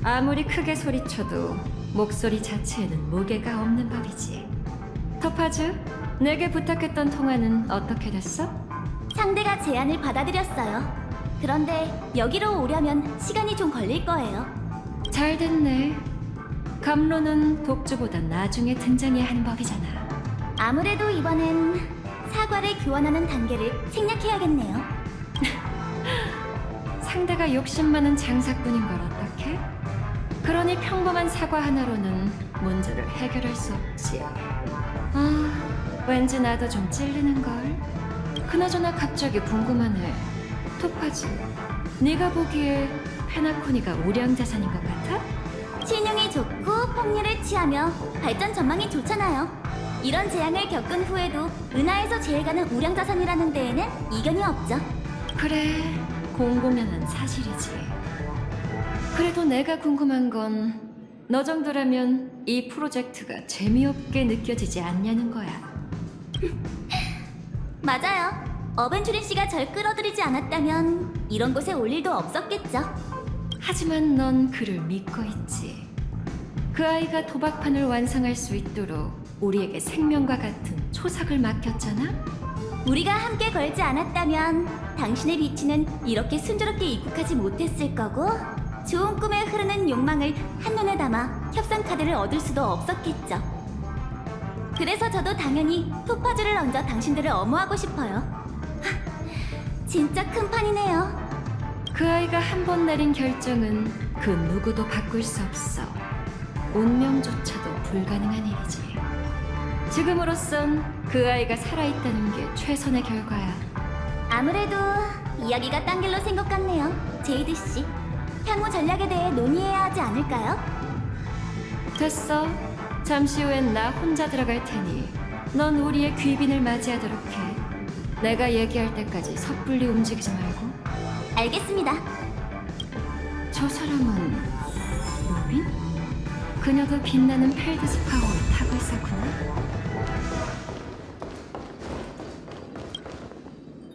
아무리 크게 소리쳐도 목소리 자체에는 무게가 없는 법이지. 토파즈, 내게 부탁했던 통화는 어떻게 됐어? 상대가 제안을 받아들였어요. 그런데 여기로 오려면 시간이 좀 걸릴 거예요. 잘 됐네. 감로는 독주보다 나중에 등장해야 하는 법이잖아. 아무래도 이번엔 사과를 교환하는 단계를 생략해야겠네요. 상대가 욕심 많은 장사꾼인 걸 어떡해? 그러니 평범한 사과 하나로는 문제를 해결할 수 없지. 아, 왠지 나도 좀 찔리는걸. 그나저나 갑자기 궁금하네. 토파즈, 네가 보기에 페나코니가 우량자산인 것 같아? 신용이 좋고 폭리를 취하며 발전 전망이 좋잖아요. 이런 재앙을 겪은 후에도 은하에서 제일 가는 우량자산이라는 데에는 이견이 없죠. 그래, 공공연한 사실이지. 그래도 내가 궁금한 건 너 정도라면 이 프로젝트가 재미없게 느껴지지 않냐는 거야. 맞아요. 어벤투린 씨가 절 끌어들이지 않았다면 이런 곳에 올 일도 없었겠죠. 하지만 넌 그를 믿고 있지. 그 아이가 도박판을 완성할 수 있도록 우리에게 생명과 같은 초석을 맡겼잖아? 우리가 함께 걸지 않았다면 당신의 비치는 이렇게 순조롭게 입국하지 못했을 거고 좋은 꿈에 흐르는 욕망을 한눈에 담아 협상 카드를 얻을 수도 없었겠죠. 그래서 저도 당연히 토파즈를 얹어 당신들을 엄호하고 싶어요. 진짜 큰 판이네요. 그 아이가 한 번 내린 결정은 그 누구도 바꿀 수 없어. 운명조차도 불가능한 일이지. 지금으로선 그 아이가 살아있다는 게 최선의 결과야. 아무래도 이야기가 딴 길로 생 것 같네요, 제이드 씨. 향후 전략에 대해 논의해야 하지 않을까요? 됐어. 잠시 후엔 나 혼자 들어갈 테니 넌 우리의 귀빈을 맞이하도록 해. 내가 얘기할 때까지 섣불리 움직이지 말고. 알겠습니다. 저 사람은 로빈? 그녀도 빛나는 펠드스파워를 타고 있었구나.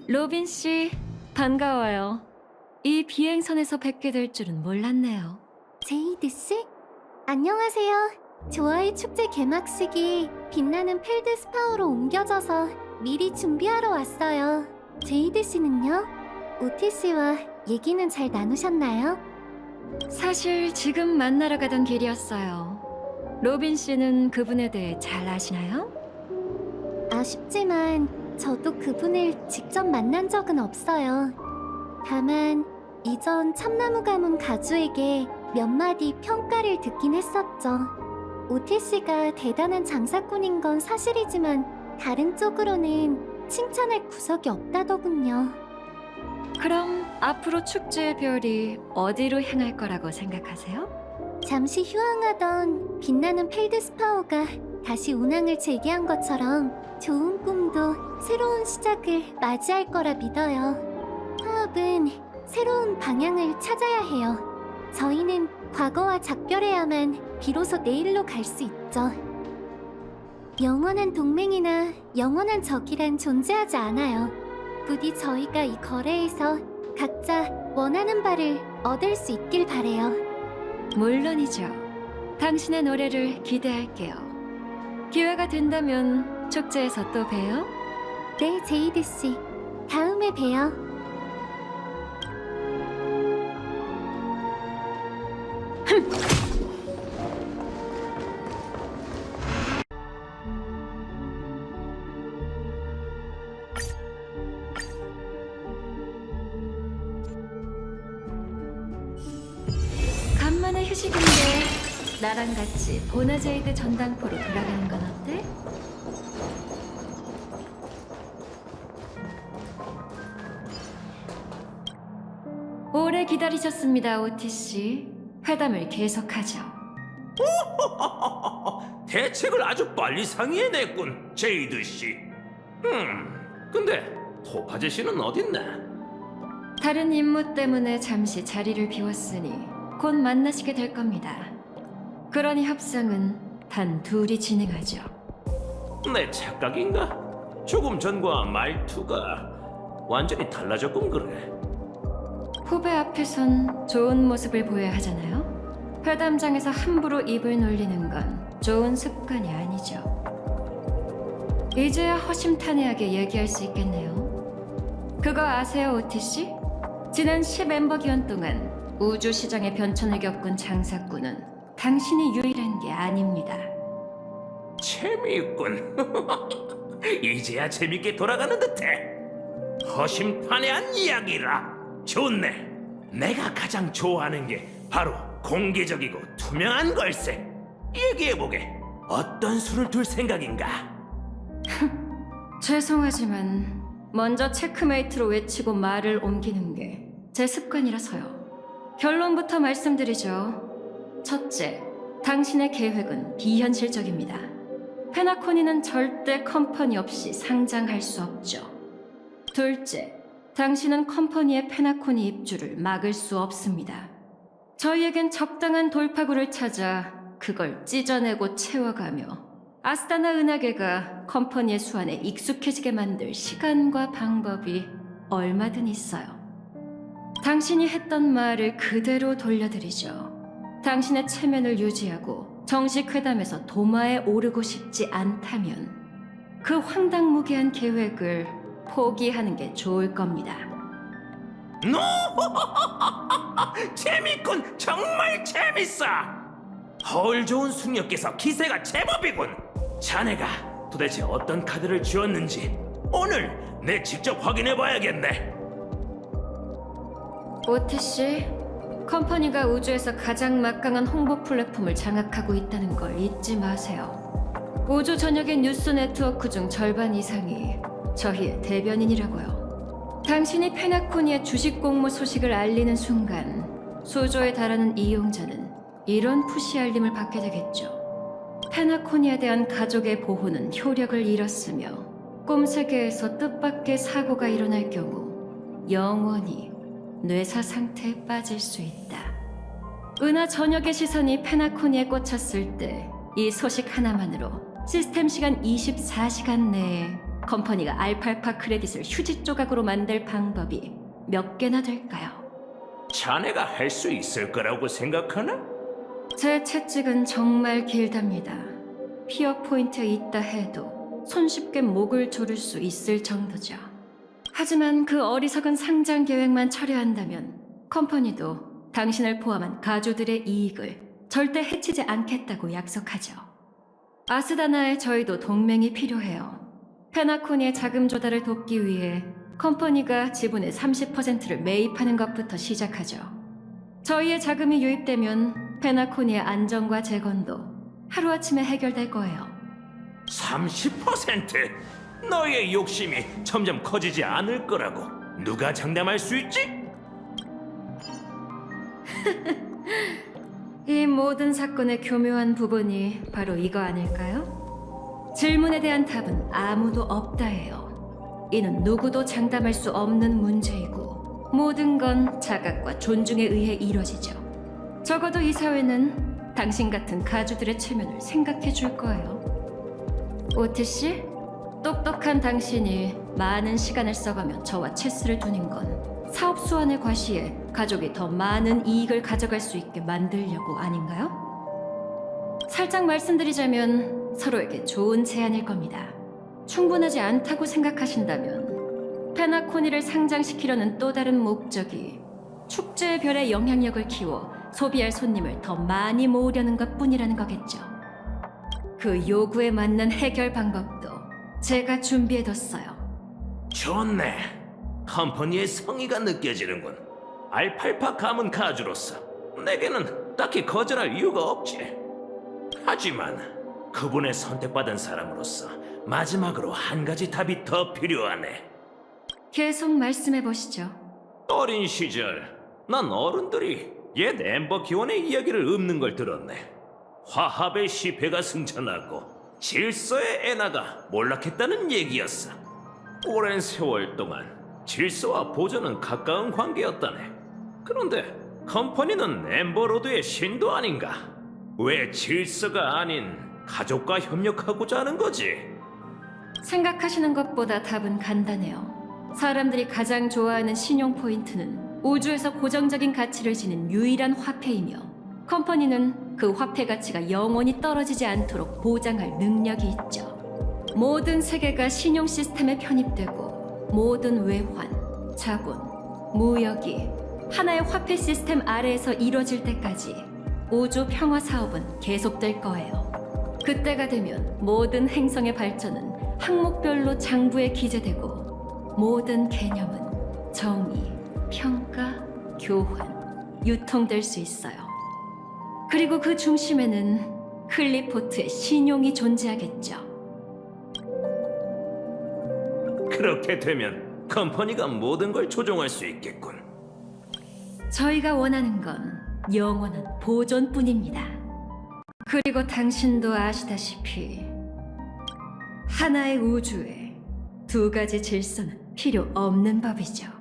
로빈 씨, 반가워요. 이 비행선에서 뵙게 될 줄은 몰랐네요. 제이드 씨? 안녕하세요. 조아의 축제 개막식이 빛나는 펠드스파워로 옮겨져서 미리 준비하러 왔어요. 제이드 씨는요? 오티 씨와 얘기는 잘 나누셨나요? 사실 지금 만나러 가던 길이었어요. 로빈 씨는 그분에 대해 잘 아시나요? 아쉽지만 저도 그분을 직접 만난 적은 없어요. 다만 이전 참나무 가문 가주에게 몇 마디 평가를 듣긴 했었죠. 오티 씨가 대단한 장사꾼인 건 사실이지만 다른 쪽으로는 칭찬할 구석이 없다더군요. 그럼 앞으로 축제의 별이 어디로 향할 거라고 생각하세요? 잠시 휴항하던 빛나는 펠드스파오가 다시 운항을 재개한 것처럼 좋은 꿈도 새로운 시작을 맞이할 거라 믿어요. 화합은 새로운 방향을 찾아야 해요. 저희는 과거와 작별해야만 비로소 내일로 갈 수 있죠. 영원한 동맹이나 영원한 적이란 존재하지 않아요. 부디 저희가 이 거래에서 각자 원하는 바를 얻을 수 있길 바래요. 물론이죠. 당신의 노래를 기대할게요. 기회가 된다면 축제에서 또 봬요. 네, 제이드 씨. 다음에 봬요. 간만에 휴식인데 나랑 같이 보나제이드 전당포로 돌아가는 건 어때? 오래 기다리셨습니다, 오티 씨. 회담을 계속하죠. 대책을 아주 빨리 상의해냈군, 제이드 씨. 근데 토파제 씨는 어딨나? 다른 임무 때문에 잠시 자리를 비웠으니 곧 만나시게 될 겁니다. 그러니 협상은 단 둘이 진행하죠. 내 착각인가? 조금 전과 말투가 완전히 달라졌군 그래. 후배 앞에선 좋은 모습을 보여야 하잖아요. 회담장에서 함부로 입을 놀리는 건 좋은 습관이 아니죠. 이제야 허심탄회하게 얘기할 수 있겠네요. 그거 아세요, 오티 씨? 지난 10엠버 기원 동안 우주 시장의 변천을 겪은 장사꾼은 당신이 유일한 게 아닙니다. 재미있군. 이제야 재밌게 돌아가는 듯해. 허심탄회한 이야기라. 좋네. 내가 가장 좋아하는 게 바로 공개적이고 투명한 걸세. 얘기해보게. 어떤 수를 둘 생각인가? 죄송하지만 먼저 체크메이트로 외치고 말을 옮기는 게 제 습관이라서요. 결론부터 말씀드리죠. 첫째, 당신의 계획은 비현실적입니다. 페나코니는 절대 컴퍼니 없이 상장할 수 없죠. 둘째, 당신은 컴퍼니의 페나코니 입주를 막을 수 없습니다. 저희에겐 적당한 돌파구를 찾아 그걸 찢어내고 채워가며 아스타나 은하계가 컴퍼니의 수완에 익숙해지게 만들 시간과 방법이 얼마든 있어요. 당신이 했던 말을 그대로 돌려드리죠. 당신의 체면을 유지하고 정식 회담에서 도마에 오르고 싶지 않다면 그 황당무계한 계획을 포기하는 게 좋을 겁니다. 노! 재밌군. 정말 재밌어. 허울 좋은 숙녀께서 기세가 제법이군. 자네가 도대체 어떤 카드를 쥐었는지 오늘 내 직접 확인해봐야겠네. 오티 씨, 컴퍼니가 우주에서 가장 막강한 홍보 플랫폼을 장악하고 있다는 걸 잊지 마세요. 우주 전역의 뉴스 네트워크 중 절반 이상이 저희의 대변인이라고요. 당신이 페나코니의 주식 공모 소식을 알리는 순간 수조에 달하는 이용자는 이런 푸시 알림을 받게 되겠죠. 페나코니에 대한 가족의 보호는 효력을 잃었으며 꿈세계에서 뜻밖의 사고가 일어날 경우 영원히 뇌사 상태에 빠질 수 있다. 은하 전역의 시선이 페나코니에 꽂혔을 때 이 소식 하나만으로 시스템 시간 24시간 내에 컴퍼니가 알팔파 크레딧을 휴지 조각으로 만들 방법이 몇 개나 될까요? 자네가 할 수 있을 거라고 생각하나? 제 채찍은 정말 길답니다. 피어 포인트에 있다 해도 손쉽게 목을 조를 수 있을 정도죠. 하지만 그 어리석은 상장 계획만 철회한다면 컴퍼니도 당신을 포함한 가주들의 이익을 절대 해치지 않겠다고 약속하죠. 아스다나에 저희도 동맹이 필요해요. 페나코니의 자금 조달을 돕기 위해 컴퍼니가 지분의 30%를 매입하는 것부터 시작하죠. 저희의 자금이 유입되면 페나코니의 안정과 재건도 하루아침에 해결될 거예요. 30%? 너의 욕심이 점점 커지지 않을 거라고 누가 장담할 수 있지? 이 모든 사건의 교묘한 부분이 바로 이거 아닐까요? 질문에 대한 답은 아무도 없다예요. 이는 누구도 장담할 수 없는 문제이고 모든 건 자각과 존중에 의해 이뤄지죠. 적어도 이 사회는 당신 같은 가주들의 체면을 생각해 줄 거예요. 오티 씨, 똑똑한 당신이 많은 시간을 써가며 저와 체스를 두는 건 사업 수완의 과시에 가족이 더 많은 이익을 가져갈 수 있게 만들려고 아닌가요? 살짝 말씀드리자면 서로에게 좋은 제안일 겁니다. 충분하지 않다고 생각하신다면 페나코니를 상장시키려는 또 다른 목적이 축제의 별의 영향력을 키워 소비할 손님을 더 많이 모으려는 것뿐이라는 거겠죠. 그 요구에 맞는 해결 방법도 제가 준비해뒀어요. 좋네. 컴퍼니의 성의가 느껴지는군. 알팔파 가문 가주로서 내게는 딱히 거절할 이유가 없지. 하지만 그분의 선택받은 사람으로서 마지막으로 한 가지 답이 더 필요하네. 계속 말씀해 보시죠. 어린 시절 난 어른들이 옛 엠버 기원의 이야기를 읊는 걸 들었네. 화합의 시패가 승천하고 질서의 애나가 몰락했다는 얘기였어. 오랜 세월 동안 질서와 보전은 가까운 관계였다네. 그런데 컴퍼니는 엠버로드의 신도 아닌가? 왜 질서가 아닌 가족과 협력하고자 하는 거지? 생각하시는 것보다 답은 간단해요. 사람들이 가장 좋아하는 신용 포인트는 우주에서 고정적인 가치를 지닌 유일한 화폐이며 컴퍼니는 그 화폐 가치가 영원히 떨어지지 않도록 보장할 능력이 있죠. 모든 세계가 신용 시스템에 편입되고 모든 외환, 자본, 무역이 하나의 화폐 시스템 아래에서 이뤄질 때까지 우주 평화 사업은 계속될 거예요. 그때가 되면 모든 행성의 발전은 항목별로 장부에 기재되고 모든 개념은 정의, 평가, 교환, 유통될 수 있어요. 그리고 그 중심에는 클리포트의 신용이 존재하겠죠. 그렇게 되면 컴퍼니가 모든 걸 조종할 수 있겠군. 저희가 원하는 건 영원한 보존뿐입니다. 그리고 당신도 아시다시피 하나의 우주에 두 가지 질서는 필요 없는 법이죠.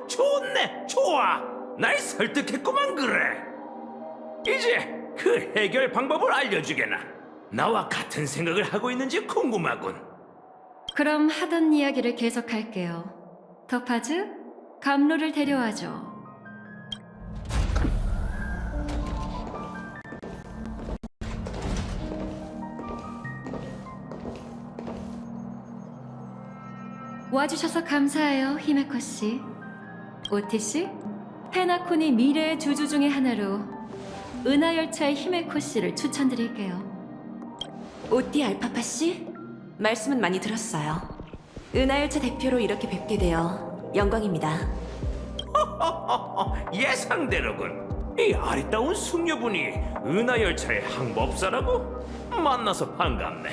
좋네, 좋아. 날 설득했구만 그래. 이제 그 해결 방법을 알려주게나. 나와 같은 생각을 하고 있는지 궁금하군. 그럼 하던 이야기를 계속할게요. 더파즈, 감로를 데려와줘. 와주셔서 감사해요, 히메코 씨. 오티 씨, 페나코니 미래의 주주 중에 하나로 은하열차의 히메코 씨를 추천드릴게요. 오띠 알파파 씨, 말씀은 많이 들었어요. 은하열차 대표로 이렇게 뵙게 되어 영광입니다. 예상대로군. 이 아리따운 숙녀분이 은하열차의 항법사라고? 만나서 반갑네.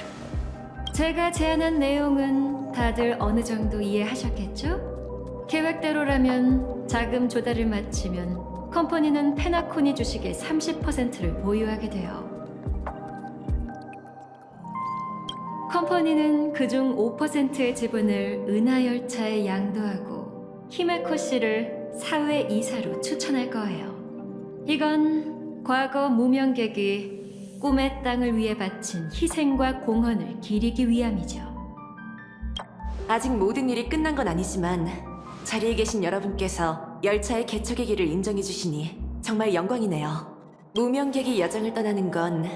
제가 제안한 내용은 다들 어느 정도 이해하셨겠죠? 계획대로라면 자금 조달을 마치면 컴퍼니는 페나코니 주식의 30%를 보유하게 돼요. 컴퍼니는 그중 5%의 지분을 은하열차에 양도하고 히메코 씨를 사회 이사로 추천할 거예요. 이건 과거 무명객이 꿈의 땅을 위해 바친 희생과 공헌을 기리기 위함이죠. 아직 모든 일이 끝난 건 아니지만 자리에 계신 여러분께서 열차의 개척의 길을 인정해 주시니 정말 영광이네요. 무명객이 여정을 떠나는 건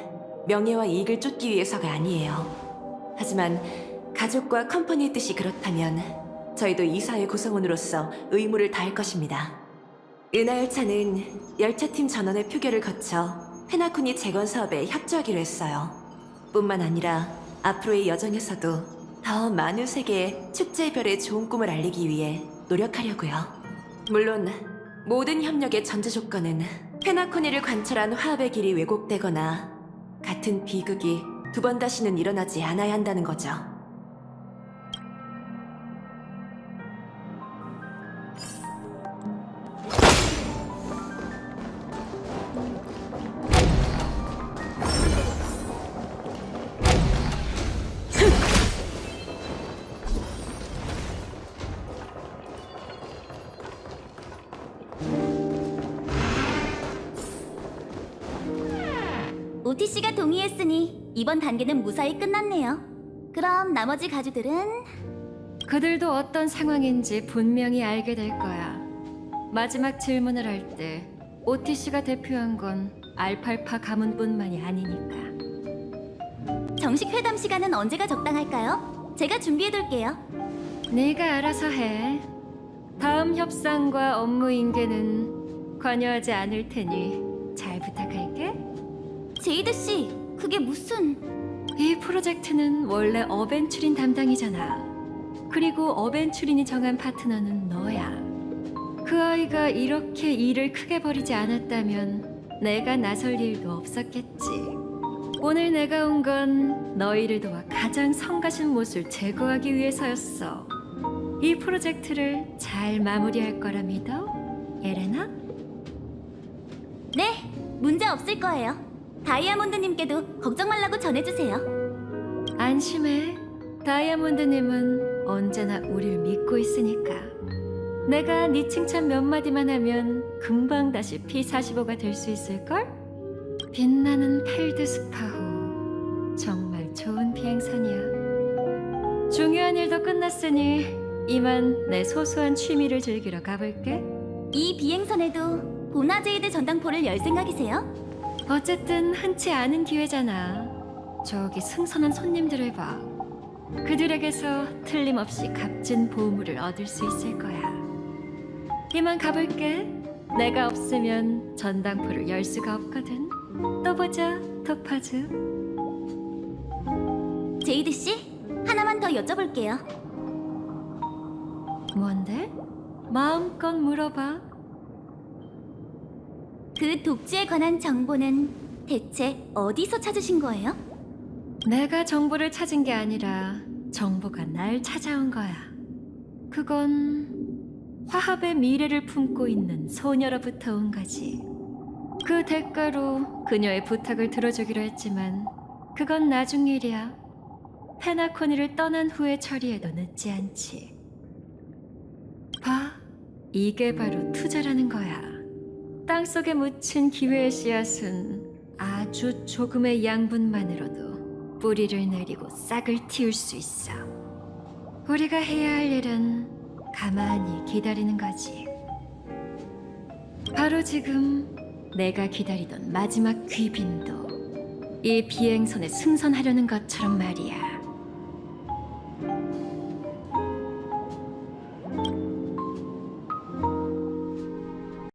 명예와 이익을 쫓기 위해서가 아니에요. 하지만 가족과 컴퍼니의 뜻이 그렇다면 저희도 이사의 구성원으로서 의무를 다할 것입니다. 은하열차는 열차팀 전원의 표결을 거쳐 페나코니 재건 사업에 협조하기로 했어요. 뿐만 아니라 앞으로의 여정에서도 더 많은 세계에 축제의 별의 좋은 꿈을 알리기 위해 노력하려고요. 물론 모든 협력의 전제 조건은 페나코니를 관철한 화합의 길이 왜곡되거나 같은 비극이 두 번 다시는 일어나지 않아야 한다는 거죠. OTC가 동의했으니 이번 단계는 무사히 끝났네요. 그럼 나머지 가주들은 그들도 어떤 상황인지 분명히 알게 될 거야. 마지막 질문을 할 때 OTC가 대표한 건 알팔파 가문뿐만이 아니니까. 정식 회담 시간은 언제가 적당할까요? 제가 준비해둘게요. 네가 알아서 해. 다음 협상과 업무 인계는 관여하지 않을 테니 잘 부탁할게. 제이드 씨, 그게 무슨... 이 프로젝트는 원래 어벤츄린 담당이잖아. 그리고 어벤츄린이 정한 파트너는 너야. 그 아이가 이렇게 일을 크게 벌이지 않았다면 내가 나설 일도 없었겠지. 오늘 내가 온 건 너희를 도와 가장 성가신 못을 제거하기 위해서였어. 이 프로젝트를 잘 마무리할 거라 믿어, 예레나? 네, 문제 없을 거예요. 다이아몬드님께도 걱정 말라고 전해주세요. 안심해. 다이아몬드님은 언제나 우릴 믿고 있으니까. 내가 네 칭찬 몇 마디만 하면 금방 다시 P45가 될 수 있을걸? 빛나는 펠드스파호. 정말 좋은 비행선이야. 중요한 일도 끝났으니 이만 내 소소한 취미를 즐기러 가볼게. 이 비행선에도 보나제이드 전당포를 열 생각이세요? 어쨌든 흔치 않은 기회잖아. 저기 승선한 손님들을 봐. 그들에게서 틀림없이 값진 보물을 얻을 수 있을 거야. 이만 가볼게. 내가 없으면 전당포를 열 수가 없거든. 또 보자, 토파즈. 제이드 씨, 하나만 더 여쭤볼게요. 뭔데? 마음껏 물어봐. 그 독지에 관한 정보는 대체 어디서 찾으신 거예요? 내가 정보를 찾은 게 아니라 정보가 날 찾아온 거야. 그건 화합의 미래를 품고 있는 소녀로부터 온 거지. 그 대가로 그녀의 부탁을 들어주기로 했지만 그건 나중 일이야. 페나코니를 떠난 후에 처리해도 늦지 않지. 봐, 이게 바로 투자라는 거야. 땅속에 묻힌 기회의 씨앗은 아주 조금의 양분만으로도 뿌리를 내리고 싹을 틔울 수 있어. 우리가 해야 할 일은 가만히 기다리는 거지. 바로 지금 내가 기다리던 마지막 귀빈도 이 비행선에 승선하려는 것처럼 말이야.